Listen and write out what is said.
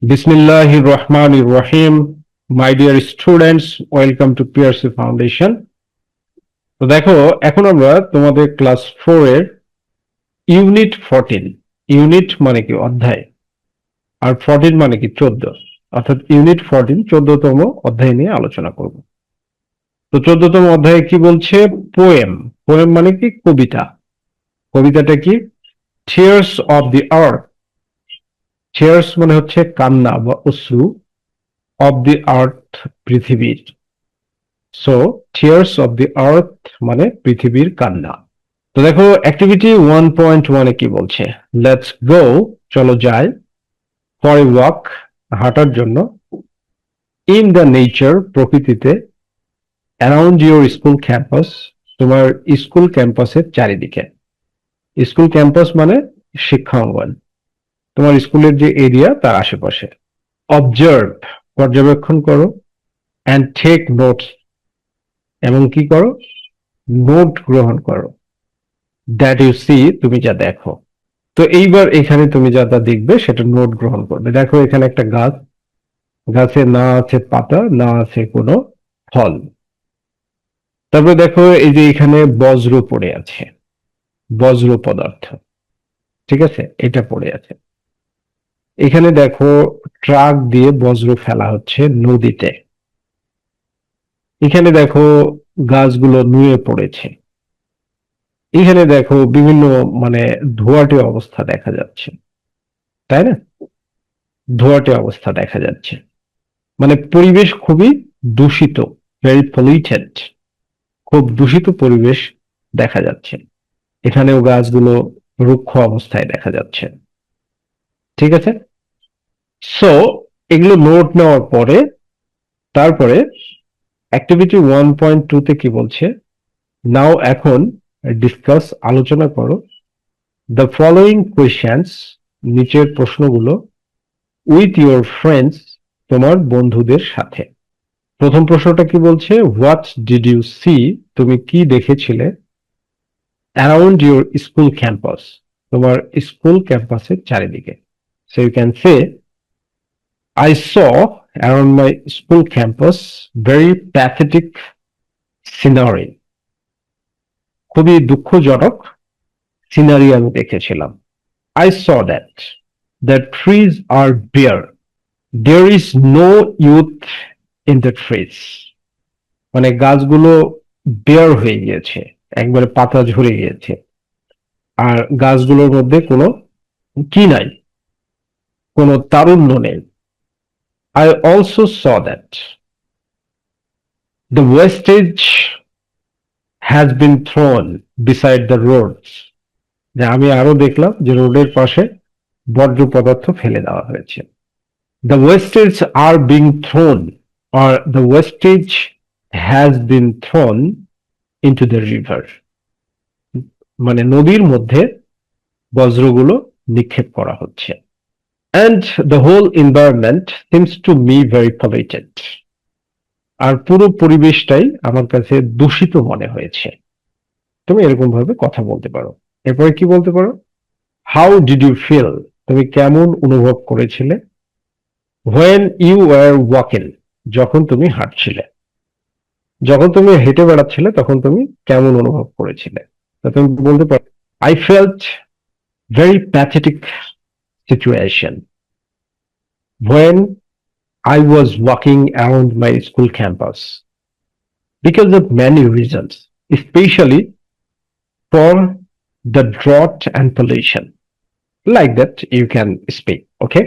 Bismillahir Rahmanir Rahim. My dear students, welcome to PRC Foundation. তো দেখো এখন আমরা তোমাদের ক্লাস 4 এর ইউনিট 14, ইউনিট মানে কি অধ্যায়, আর 14 মানে কি 14, অর্থাৎ ইউনিট 14 14তম অধ্যায় নিয়ে আলোচনা করব। তো 14তম অধ্যায়ে কি বলছে? পোয়েম। পোয়েম মানে কি কবিতা। কবিতাটা কি? Tears of the earth. Tears মানে হচ্ছে কান্না বা অশ্রু, অফ দি আর্থ পৃথিবীর। সো টিয়ার্স অফ দি আর্থ মানে পৃথিবীর কান্না। তো দেখো অ্যাক্টিভিটি 1.1 কি বলছে? লেটস গো, চলো যাই, ফর এ ওয়াক, হাঁটার জন্য, ইন দ্য নেচার, প্রকৃতিতে, অ্যারাউন্ড ইউর স্কুল ক্যাম্পাস, তোমার স্কুল ক্যাম্পাসের চারিদিকে। স্কুল ক্যাম্পাস মানে শিক্ষা অঙ্গন, তোমার স্কুলের যে এরিয়া তার আশেপাশে। অবজার্ভ, পর্যবেক্ষণ করো, অ্যান্ড টেক নোটস, এবং কি করো? নোট গ্রহণ করো। দ্যাট ইউ সি, তুমি যা দেখো। তো এইবার এখানে তুমি যা যা দেখবে সেটা নোট গ্রহণ করবে। দেখো এখানে একটা গাছ, গাছে না আছে পাতা, না আছে কোনো ফল। তারপরে দেখো এই যে এখানে বজ্র পড়ে আছে, বজ্র পদার্থ, ঠিক আছে, এটা পড়ে আছে। এখানে দেখো ট্রাক দিয়ে বজ্র ফেলা হচ্ছে নদীতে। এখানে দেখো গাছগুলো নুয়ে পড়েছে। এখানে দেখো বিভিন্ন মানে ধোঁয়াটে অবস্থা দেখা যাচ্ছে, তাই না? ধোঁয়াটে অবস্থা দেখা যাচ্ছে, মানে পরিবেশ খুবই দূষিত, ভেরি পলিউটেড, খুব দূষিত পরিবেশ দেখা যাচ্ছে। এখানেও গাছগুলো রুক্ষ অবস্থায় দেখা যাচ্ছে, ঠিক আছে। সো এগুলো নোট নেওয়ার পরে তারপরে অ্যাক্টিভিটি 1.2 কি বলছে? নাও, এখন, ডিসকাস, আলোচনা করো, দ্য ফলোয়িং কোয়েশ্চেন্স, নিচের প্রশ্নগুলো, উইথ ইউর ফ্রেন্ডস, তোমার বন্ধুদের সাথে। প্রথম প্রশ্নটা কি বলছে? হোয়াট ডিড ইউ সি, তুমি কি দেখেছিলে, অ্যারাউন্ড ইউর স্কুল ক্যাম্পাস, তোমার স্কুল ক্যাম্পাসের চারিদিকে। So you can say, I saw around my school campus very pathetic scenery, খুবই দুঃখজনক সিনারি আমি দেখেছিলাম। I saw that the trees are bare, there is no youth in the trees, মানে গাছগুলো bear হয়ে গিয়েছে, একবারে পাতা ঝরে গিয়েছে, আর গাছগুলোর মধ্যে কোনো কি নাই, কোনো তারুণ্য নেই। I also saw that the wastage has been thrown beside the roads, যে আমি আরো দেখলাম যে রোডের পাশে বর্জ্য পদার্থ ফেলে দেওয়া হয়েছে। The wastage are being thrown, or the wastage has been thrown into the river, মানে নদীর মধ্যে বজ্রগুলো নিক্ষেপ করা হচ্ছে। And the whole environment seems to me very polluted, আর পুরো পরিবেশটাই আমার কাছে দূষিত মনে হয়েছে। তুমি এরকম ভাবে কথা বলতে পারো। এরপরে কি বলতে পারো? হাউ ডিড ইউ ফিল, তুমি কেমন অনুভব করেছিলে, হোয়েন ইউ ওয়ার ওয়াকিং, যখন তুমি হাঁটছিলে, যখন তুমি হেঁটে বেড়াচ্ছিলে তখন তুমি কেমন অনুভব করেছিলে। তা তুমি বলতে পারো, I felt very pathetic situation when I was walking around my school campus because of many reasons, especially for the drought and pollution. Like that, you can speak. Okay?